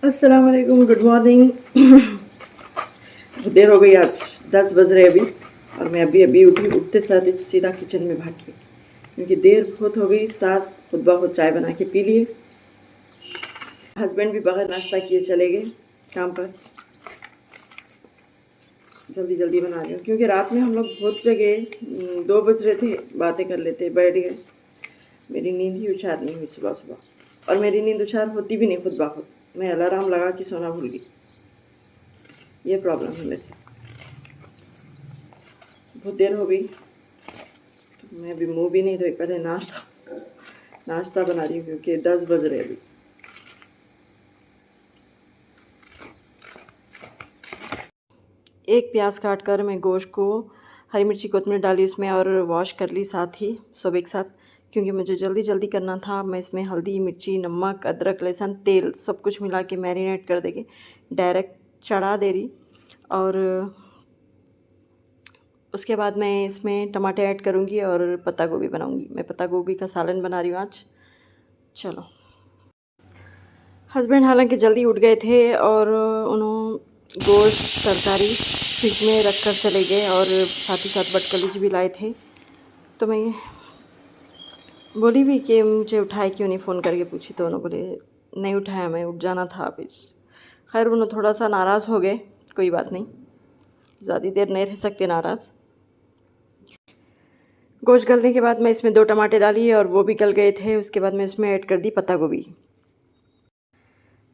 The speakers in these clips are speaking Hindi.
अस्सलाम वालेकुम, गुड मॉर्निंग। देर हो गई, आज 10 बज रहे अभी, और मैं अभी अभी उठी। उठते साथ ही सीधा किचन में भागी क्योंकि देर बहुत हो गई। सास खुद ब खुद चाय बना के पी लिए। हस्बैंड भी बगैर नाश्ता किए चले गए काम पर। जल्दी जल्दी बना रही हूँ क्योंकि रात में हम लोग बहुत जगह 2 बज रहे थे, बातें कर लेते, बैठ गए। मेरी नींद ही उछार नहीं हुई सुबह सुबह, और मेरी नींद उछार होती भी नहीं खुद ब खुद। मैं अलार्म लगा के सोना भूल गई। ये प्रॉब्लम है मेरे साथ। बहुत देर हो गई तो मैं अभी मुँह भी नहीं धोई, पहले नाश्ता बना रही हूँ क्योंकि 10 बज रहे अभी। एक प्याज काट कर मैं गोश्त को हरी मिर्ची कोतमीर डाली उसमें और वॉश कर ली साथ ही सब एक साथ, क्योंकि मुझे जल्दी जल्दी करना था। मैं इसमें हल्दी, मिर्ची, नमक, अदरक, लहसुन, तेल सब कुछ मिला के मैरिनेट कर देगी, डायरेक्ट चढ़ा दे रही। और उसके बाद मैं इसमें टमाटर ऐड करूँगी और पत्ता गोभी बनाऊँगी। मैं पत्ता गोभी का सालन बना रही हूँ आज। चलो। हस्बैंड हालांकि जल्दी उठ गए थे और उन्होंने गोश्त तरकारी फ्रिज में रख कर चले गए, और साथ ही साथ बटकलीज भी लाए थे। तो मैं बोली भी कि मुझे उठाए क्यों नहीं, फ़ोन करके पूछी तो उन्होंने बोले नहीं उठाया, मैं उठ जाना था ऑफिस। खैर उन्होंने थोड़ा सा नाराज़ हो गए, कोई बात नहीं, ज़्यादा देर नहीं रह सकते नाराज़। गोश्त गलने के बाद मैं इसमें 2 टमाटर डाली और वो भी गल गए थे। उसके बाद मैं इसमें ऐड कर दी पत्ता गोभी।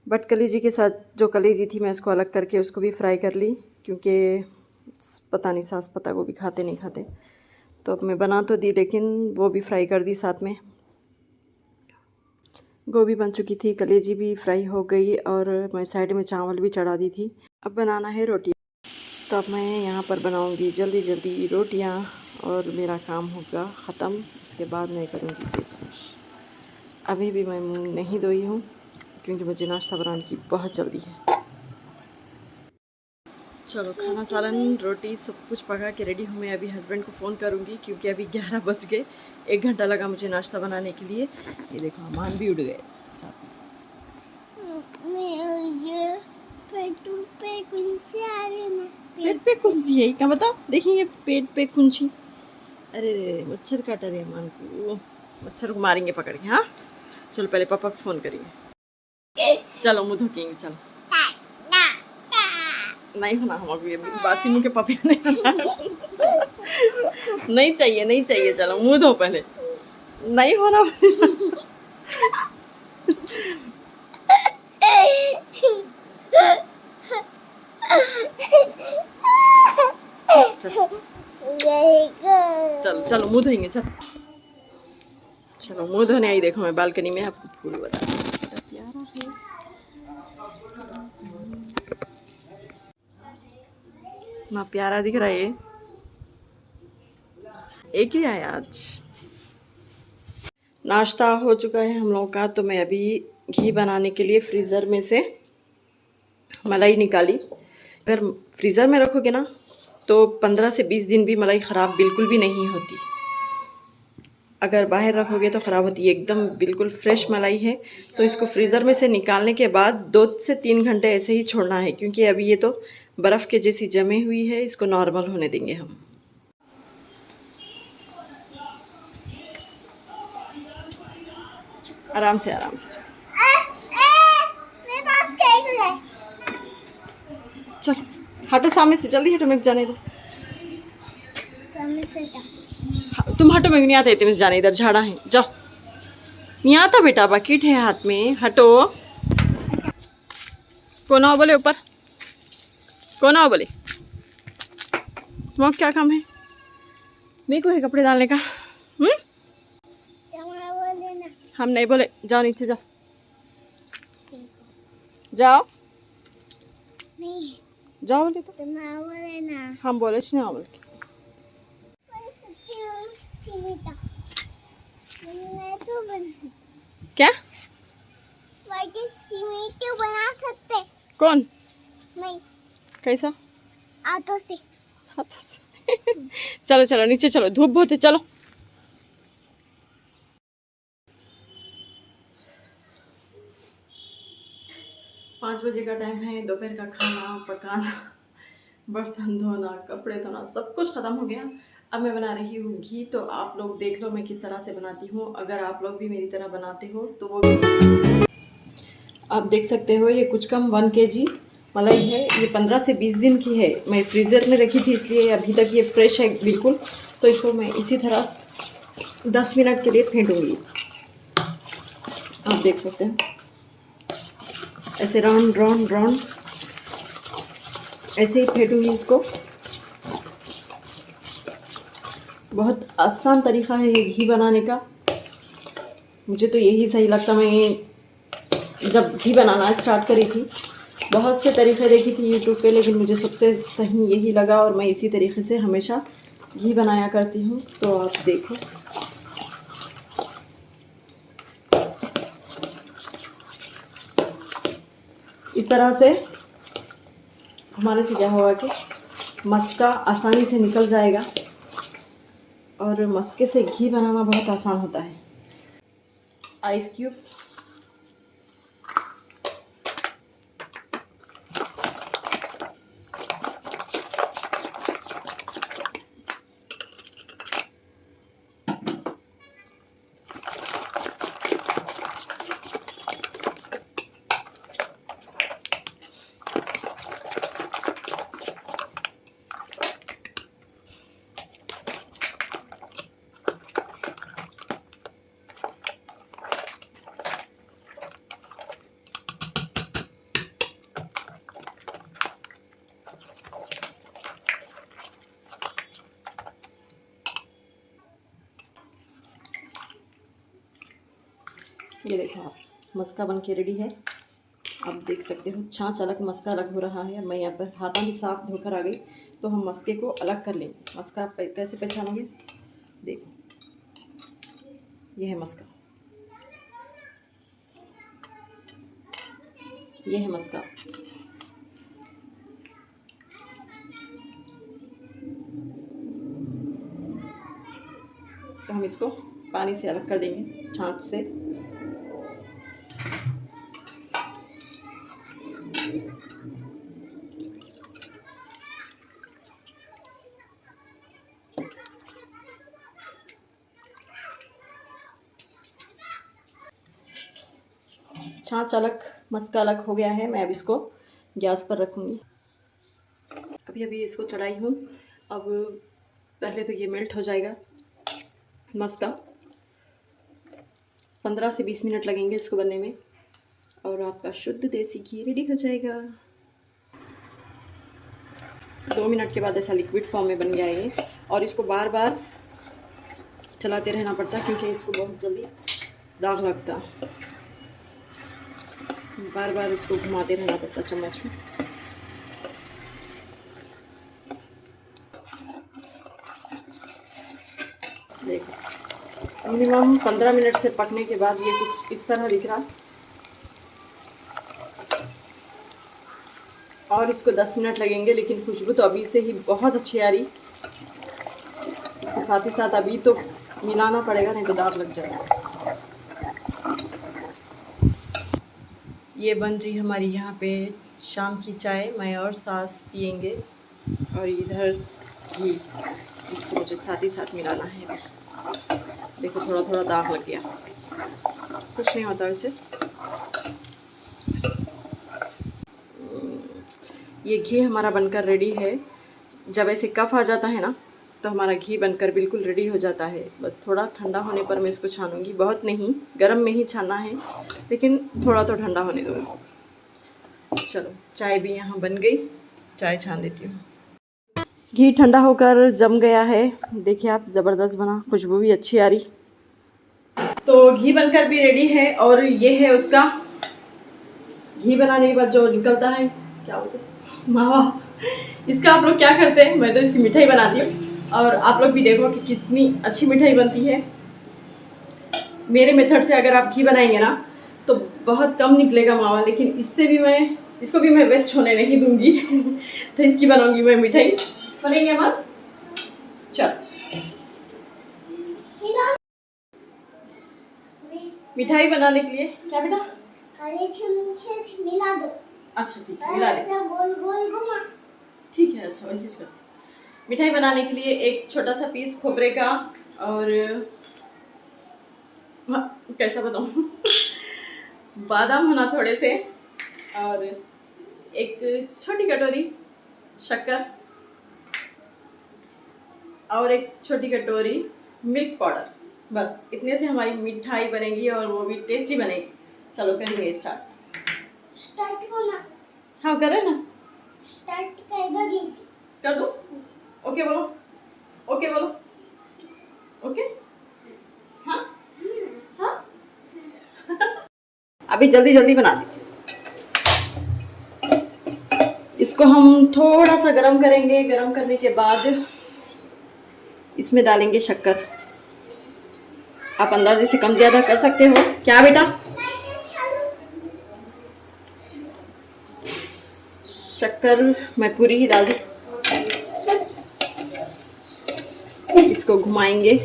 बट कलेजी के साथ जो कलेजी थी मैं उसको अलग करके उसको भी फ्राई कर ली, क्योंकि पता नहीं सास पत्ता गोभी खाते नहीं खाते। तो अब मैं बना तो दी, लेकिन वो भी फ्राई कर दी साथ में। गोभी बन चुकी थी, कलेजी भी फ्राई हो गई, और मैं साइड में चावल भी चढ़ा दी थी। अब बनाना है रोटी। तो अब मैं यहाँ पर बनाऊँगी जल्दी जल्दी रोटियाँ और मेरा काम होगा ख़त्म। उसके बाद मैं करूँगी फेस वॉश। अभी भी मैं मुँह नहीं धोई हूँ क्योंकि मुझे नाश्ता बनाने की बहुत जल्दी है। चलो, खाना सालन रोटी सब कुछ पका के रेडी हूँ। मैं अभी हस्बैंड को फ़ोन करूँगी क्योंकि अभी 11 बज गए। 1 घंटा लगा मुझे नाश्ता बनाने के लिए। ये देखो अमान भी उड़ गए साथ में। पेट पे कुंची है क्या, बताओ? देखिए पेट पे कुंची। अरे रे, मच्छर काटा रहे अमान को। मच्छर को मारेंगे पकड़ के। हाँ चलो, पहले पापा को फ़ोन करेंगे। चलो मुँह धोकेंगे। चलो, नहीं होना हम अभी बासी मुँह के पपी नहीं होना। नहीं चाहिए, नहीं चाहिए। चलो मुँह धो पहले, नहीं होना। चलो चलो मुँह धोएंगे। चलो चलो मुँह धोने आई। देखो मैं बालकनी में आपको फूल बता रही हूँ, कितना प्यारा है। ना प्यारा दिख रहा है। एक ही आया आज। नाश्ता हो चुका है हम लोगों का। तो मैं अभी घी बनाने के लिए फ्रीज़र में से मलाई निकाली। अगर फ्रीज़र में रखोगे ना तो 15 से 20 दिन भी मलाई ख़राब बिल्कुल भी नहीं होती। अगर बाहर रखोगे तो ख़राब होती है। एकदम बिल्कुल फ्रेश मलाई है। तो इसको फ्रीज़र में से निकालने के बाद 2 से 3 घंटे ऐसे ही छोड़ना है, क्योंकि अभी ये तो बर्फ़ के जैसी जमी हुई है। इसको नॉर्मल होने देंगे हम। आराम से आराम से। चल हटो सामने से, जल्दी हटो, मेरे को जाने दो। तुम हटो, मेरे को नहीं आता है तुम्हें जाने। इधर झाड़ा है, जाओ। नहीं आता बेटा, बकेट है हाथ में, हटो। कौन आओ बोले ऊपर, कौन आओ बोले। तुम्हारा क्या काम है? मेरे को है कपड़े डालने का। हम नहीं बोले, जाओ नीचे जाओ। जाओ नहीं, जाओ बोले तो बोले ना। हम बोले ना बोले। क्या बना सकते? कौन? नहीं। कैसा? हाथों से। हाथों से। चलो चलो नीचे चलो, धूप बहुत है। चलो 5 बजे का टाइम है, दोपहर का खाना पकाना, बर्तन धोना, कपड़े धोना, सब कुछ ख़त्म हो गया। अब मैं बना रही हूँ घी। तो आप लोग देख लो मैं किस तरह से बनाती हूँ। अगर आप लोग भी मेरी तरह बनाते हो तो वो भी आप देख सकते हो। ये कुछ कम 1 kg मलाई है। ये 15 से 20 दिन की है। मैं फ्रीज़र में रखी थी इसलिए अभी तक ये फ्रेश है बिल्कुल। तो इसको मैं इसी तरह 10 मिनट के लिए फेंटूँगी। आप देख सकते हैं ऐसे राउंड राउंड राउंड ऐसे ही फेंटूँगी इसको। बहुत आसान तरीका है ये घी बनाने का। मुझे तो यही सही लगता। मैं जब घी बनाना स्टार्ट करी थी बहुत से तरीके देखी थी यूट्यूब पे, लेकिन मुझे सबसे सही यही लगा और मैं इसी तरीके से हमेशा घी बनाया करती हूँ। तो आप देखो इस तरह से घुमाने से क्या होगा कि मस्का आसानी से निकल जाएगा और मस्के से घी बनाना बहुत आसान होता है। आइस क्यूब, ये देखो आप मस्का बन के रेडी है। आप देख सकते हो छाँच अलग मस्का अलग हो रहा है। मैं यहाँ पर हाथों भी साफ धोकर आ गई। तो हम मस्के को अलग कर लेंगे। मस्का कैसे पहचानोगे? देखो ये है मस्का, ये है मस्का। तो हम इसको पानी से अलग कर देंगे छाँच से। छाँच अलग मस्का अलग हो गया है। मैं अब इसको गैस पर रखूँगी। अभी अभी इसको चढ़ाई हूँ। अब पहले तो ये मेल्ट हो जाएगा मस्का। 15 से 20 मिनट लगेंगे इसको बनने में और आपका शुद्ध देसी घी रेडी हो जाएगा। 2 मिनट के बाद ऐसा लिक्विड फॉर्म में बन गया है ये। और इसको बार बार चलाते रहना पड़ता है क्योंकि इसको बहुत जल्दी दाग लगता। बार बार इसको घुमाते रहना पड़ता चम्मच में। देखो मिनिमम 15 मिनट से पकने के बाद ये कुछ इस तरह दिख रहा। और इसको 10 मिनट लगेंगे, लेकिन खुशबू तो अभी से ही बहुत अच्छी आ रही। इसके साथ ही साथ अभी तो मिलाना पड़ेगा, नहीं तो दाग लग जाएगा। ये बन रही हमारी यहाँ पे शाम की चाय। मैं और सास पियेंगे और इधर घी, इसको मुझे साथ ही साथ मिलाना है। देखो थोड़ा थोड़ा दाग लग गया, कुछ नहीं होता वैसे। ये घी हमारा बनकर रेडी है। जब ऐसे कफ आ जाता है ना तो हमारा घी बनकर बिल्कुल रेडी हो जाता है। बस थोड़ा ठंडा होने पर मैं इसको छानूंगी। बहुत नहीं, गर्म में ही छानना है, लेकिन थोड़ा तो ठंडा होने दूँगी। चलो चाय भी यहाँ बन गई, चाय छान देती हूँ। घी ठंडा होकर जम गया है। देखिए आप, ज़बरदस्त बना, खुशबू भी अच्छी आ रही। तो घी बनकर भी रेडी है और ये है उसका घी बनाने के बाद जो निकलता है, क्या बोलते हैं, मावा। इसका आप लोग क्या करते हैं? मैं तो इसकी मिठाई बनाती हूँ और आप लोग भी देखो कि कितनी अच्छी मिठाई बनती है। मेरे मेथड से अगर आप घी बनाएंगे ना तो बहुत कम निकलेगा मावा, लेकिन इससे भी इसको भी मैं वेस्ट होने नहीं दूंगी। तो इसकी बनाऊंगी मैं मिठाई। बनेंगे अमन? चल मिठाई बनाने के लिए क्या बेटा? काले चमचे मिला दो। अच्छा ठीक है, मिला दे। गोल गोल घुमा। ठीक है, अच्छा वैसे ही करते। मिठाई बनाने के लिए एक छोटा सा पीस खोपरे का और कैसा बताऊँ बादाम होना थोड़े से, और एक छोटी कटोरी शक्कर और एक छोटी कटोरी मिल्क पाउडर। बस इतने से हमारी मिठाई बनेगी और वो भी टेस्टी बनेगी। चलो करेंगे स्टार्ट होना। हाँ करें ना, स्टार्ट कर दो जी। कर दो। ओके बोलो, ओके बोलो, ओके। हाँ हाँ अभी जल्दी जल्दी बना दी। इसको हम थोड़ा सा गरम करेंगे। गरम करने के बाद इसमें डालेंगे शक्कर। आप अंदाजे से कम ज़्यादा कर सकते हो। क्या बेटा? शक्कर मैं पूरी ही डाल दी। इसको घुमाएंगे।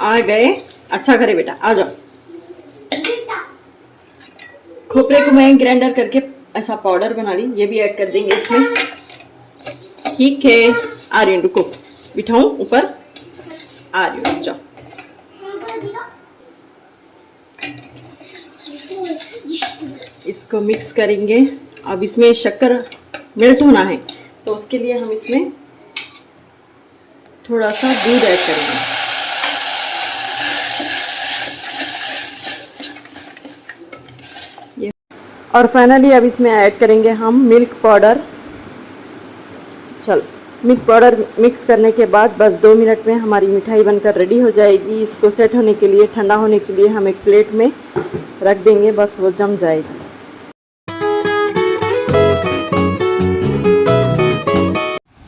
आ गए? अच्छा करे बेटा, आ जाओ। खोपरे को मैं ग्राइंडर करके ऐसा पाउडर बना ली, ये भी ऐड कर देंगे इसमें। ठीक है, आ रही हूँ, रुको, बिठाऊं ऊपर, आ रही हूँ, जाओ। इसको मिक्स करेंगे। अब इसमें शक्कर मेल्ट होना है, तो उसके लिए हम इसमें थोड़ा सा दूध ऐड करेंगे। ये और फाइनली अब इसमें ऐड करेंगे हम मिल्क पाउडर। चल, मिल्क पाउडर मिक्स करने के बाद बस 2 मिनट में हमारी मिठाई बनकर रेडी हो जाएगी। इसको सेट होने के लिए, ठंडा होने के लिए हम एक प्लेट में रख देंगे, बस वो जम जाएगी।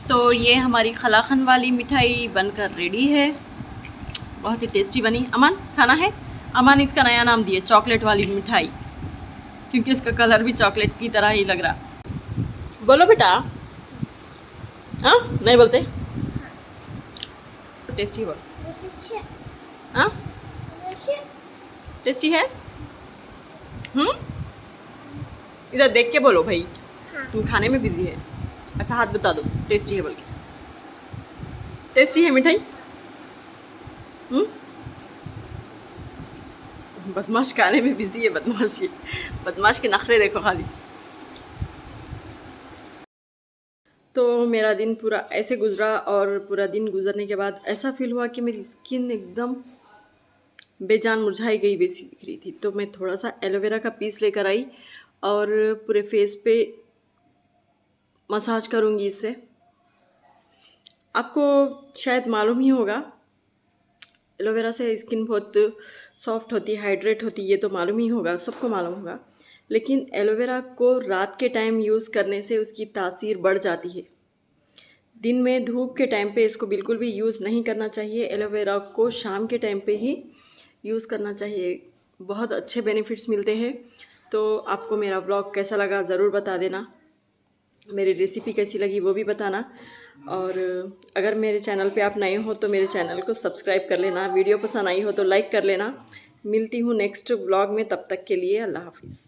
तो ये हमारी खलाखन वाली मिठाई बनकर रेडी है। बहुत ही टेस्टी बनी। अमन खाना है? अमन इसका नया नाम दिए चॉकलेट वाली मिठाई, क्योंकि इसका कलर भी चॉकलेट की तरह ही लग रहा। बोलो बेटा। हाँ नहीं बोलते? टेस्टी बोलो। हाँ टेस्टी है। इधर देख के बोलो भाई। हाँ। तुम खाने में बिजी है, ऐसा हाथ बता दो टेस्टी है बोल के। टेस्टी है मिठाई। बदमाश खाने में बिजी है, बदमाश। बदमाश के नखरे देखो खाली। तो मेरा दिन पूरा ऐसे गुजरा, और पूरा दिन गुजरने के बाद ऐसा फील हुआ कि मेरी स्किन एकदम बेजान मुरझाई गई वैसी दिख रही थी। तो मैं थोड़ा सा एलोवेरा का पीस लेकर आई और पूरे फेस पे मसाज करूँगी इससे। आपको शायद मालूम ही होगा, एलोवेरा से स्किन बहुत सॉफ्ट होती है, हाइड्रेट होती है, ये तो मालूम ही होगा, सबको मालूम होगा। लेकिन एलोवेरा को रात के टाइम यूज़ करने से उसकी तासीर बढ़ जाती है। दिन में धूप के टाइम पे इसको बिल्कुल भी यूज़ नहीं करना चाहिए। एलोवेरा को शाम के टाइम पे ही यूज़ करना चाहिए। बहुत अच्छे बेनिफिट्स मिलते हैं। तो आपको मेरा व्लॉग कैसा लगा ज़रूर बता देना। मेरी रेसिपी कैसी लगी वो भी बताना। और अगर मेरे चैनल पे आप नए हो तो मेरे चैनल को सब्सक्राइब कर लेना। वीडियो पसंद आई हो तो लाइक कर लेना। मिलती हूँ नेक्स्ट व्लॉग में, तब तक के लिए अल्लाह हाफिज़।